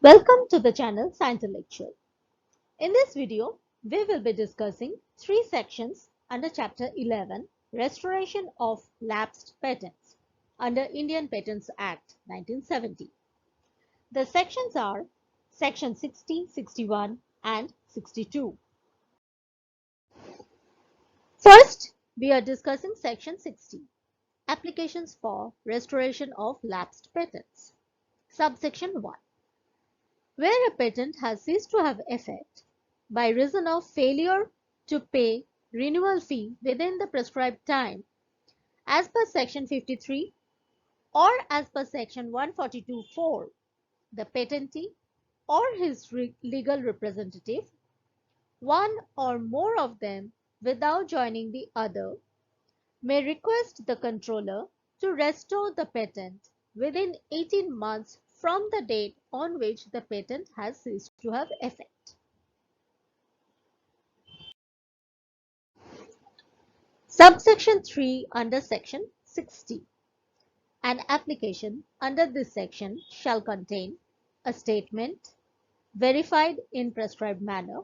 Welcome to the channel Science Intellectual. In this video, we will be discussing three sections under Chapter 11, Restoration of Lapsed Patents under Indian Patents Act 1970. The sections are Section 60, 61 and 62. First, we are discussing Section 60, Applications for Restoration of Lapsed Patents. Subsection 1. Where a patent has ceased to have effect by reason of failure to pay renewal fee within the prescribed time as per section 53 or as per section 142(4), the patentee or his legal representative, one or more of them without joining the other, may request the controller to restore the patent within 18 months from the date on which the patent has ceased to have effect. Subsection 3 under section 60. An application under this section shall contain a statement verified in prescribed manner,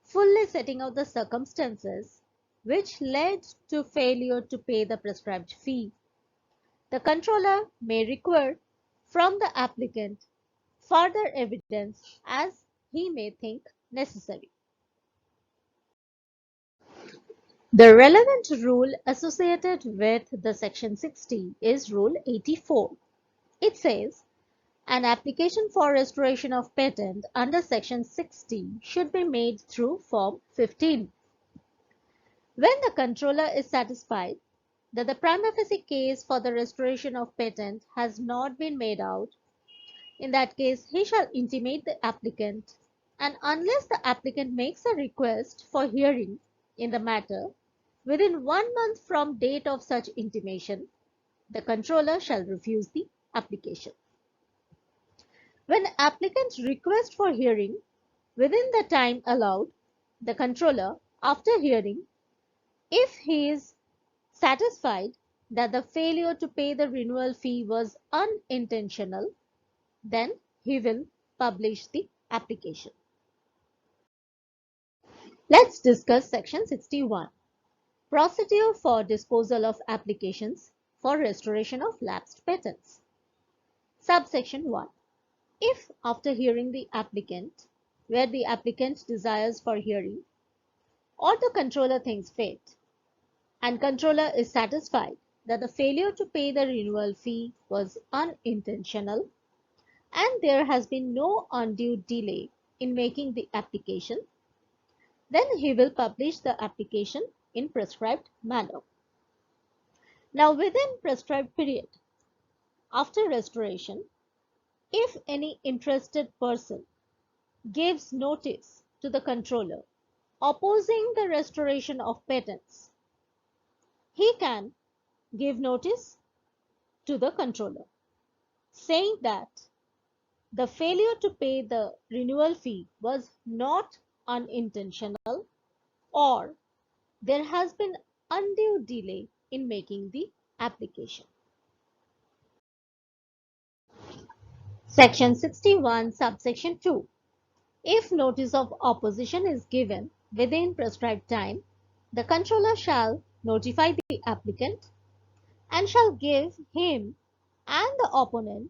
fully setting out the circumstances which led to failure to pay the prescribed fee. The controller may require from the applicant further evidence as he may think necessary. The relevant rule associated with the section 60 is Rule 84. It says, an application for restoration of patent under section 60 should be made through Form 15. When the controller is satisfied that the prima facie case for the restoration of patent has not been made out, in that case he shall intimate the applicant, and unless the applicant makes a request for hearing in the matter within 1 month from date of such intimation, the controller shall refuse the application. When applicant requests for hearing within the time allowed, the controller, after hearing, if he is satisfied that the failure to pay the renewal fee was unintentional, then he will publish the application. Let's discuss section 61. Procedure for disposal of applications for restoration of lapsed patents. Subsection 1. If after hearing the applicant, where the applicant desires for hearing, or the controller thinks fit, and controller is satisfied that the failure to pay the renewal fee was unintentional, and there has been no undue delay in making the application, then he will publish the application in prescribed manner. Now, within prescribed period, after restoration, if any interested person gives notice to the controller opposing the restoration of patents, he can give notice to the controller saying that the failure to pay the renewal fee was not unintentional, or there has been undue delay in making the application. Section 61, subsection 2. If notice of opposition is given within prescribed time, the controller shall notify the applicant and shall give him and the opponent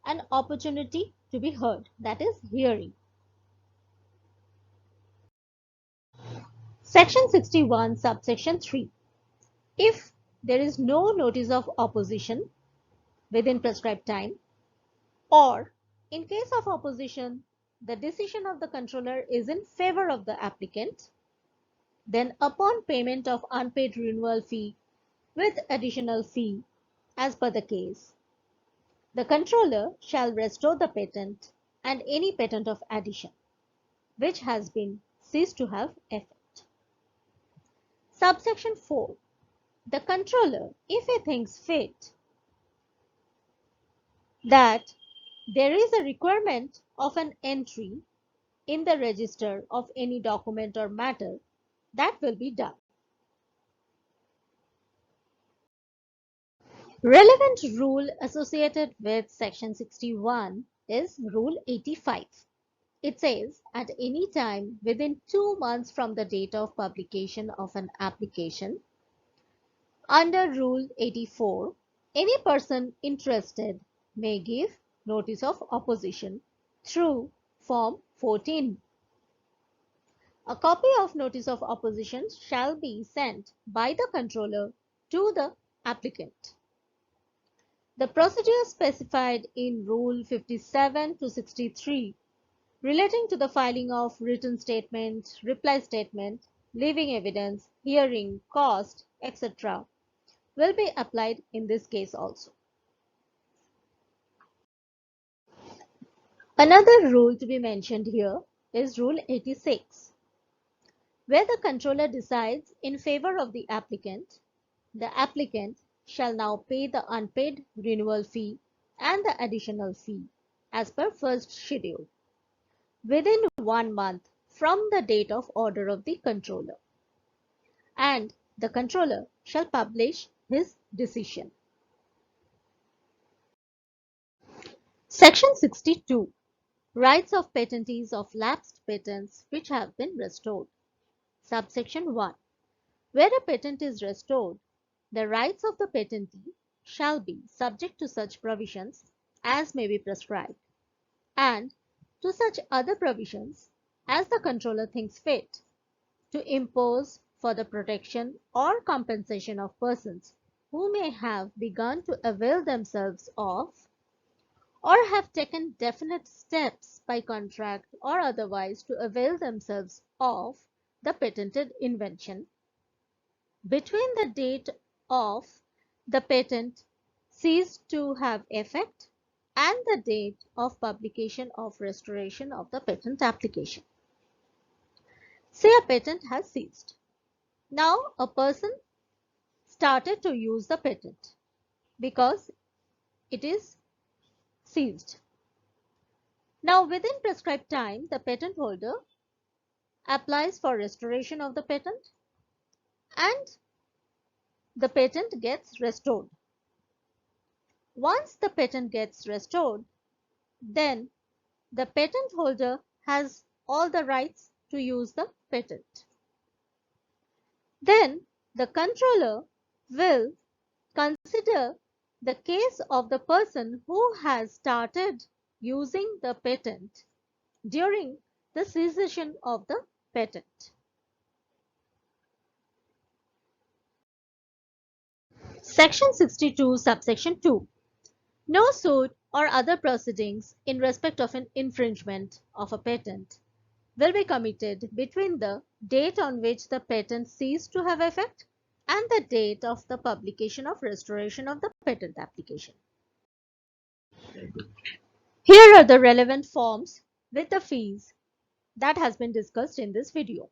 an opportunity to be heard, that is, hearing. Section 61, subsection 3. If there is no notice of opposition within prescribed time, or in case of opposition, the decision of the controller is in favor of the applicant, then upon payment of unpaid renewal fee with additional fee as per the case, the controller shall restore the patent and any patent of addition which has been ceased to have effect. Subsection 4. The controller, if he thinks fit that there is a requirement of an entry in the register of any document or matter, that will be done. Relevant rule associated with section 61 is Rule 85. It says at any time within 2 months from the date of publication of an application, under Rule 84, any person interested may give notice of opposition through Form 14. A copy of notice of opposition shall be sent by the controller to the applicant. The procedure specified in Rule 57 to 63 relating to the filing of written statement, reply statement, leaving evidence, hearing, cost, etc. will be applied in this case also. Another rule to be mentioned here is Rule 86. Where the controller decides in favor of the applicant shall now pay the unpaid renewal fee and the additional fee as per first schedule within 1 month from the date of order of the controller, and the controller shall publish his decision. Section 62. Rights of patentees of lapsed patents which have been restored. Subsection 1. Where a patent is restored, the rights of the patentee shall be subject to such provisions as may be prescribed, and to such other provisions as the controller thinks fit to impose for the protection or compensation of persons who may have begun to avail themselves of or have taken definite steps by contract or otherwise to avail themselves of the patented invention between the date of the patent ceased to have effect and the date of publication of restoration of the patent application. Say a patent has ceased. Now a person started to use the patent because it is seized. Now within prescribed time, the patent holder applies for restoration of the patent and the patent gets restored. Once the patent gets restored, then the patent holder has all the rights to use the patent. Then the controller will consider the case of the person who has started using the patent during the cessation of the patent. Section 62, subsection 2. No suit or other proceedings in respect of an infringement of a patent will be committed between the date on which the patent ceased to have effect and the date of the publication of restoration of the patent application. Here are the relevant forms with the fees that has been discussed in this video.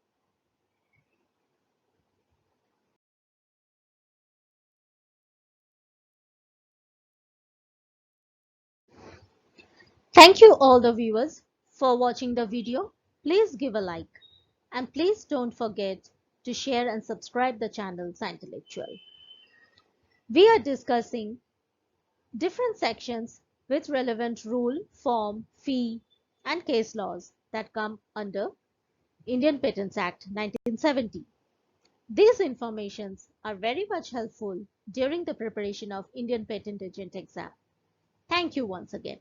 Thank you all the viewers for watching the video. Please give a like and please don't forget to share and subscribe the channel Scientellectual. We are discussing different sections with relevant rule, form, fee and case laws that come under Indian Patents Act 1970. These informations are very much helpful during the preparation of Indian Patent Agent exam. Thank you once again.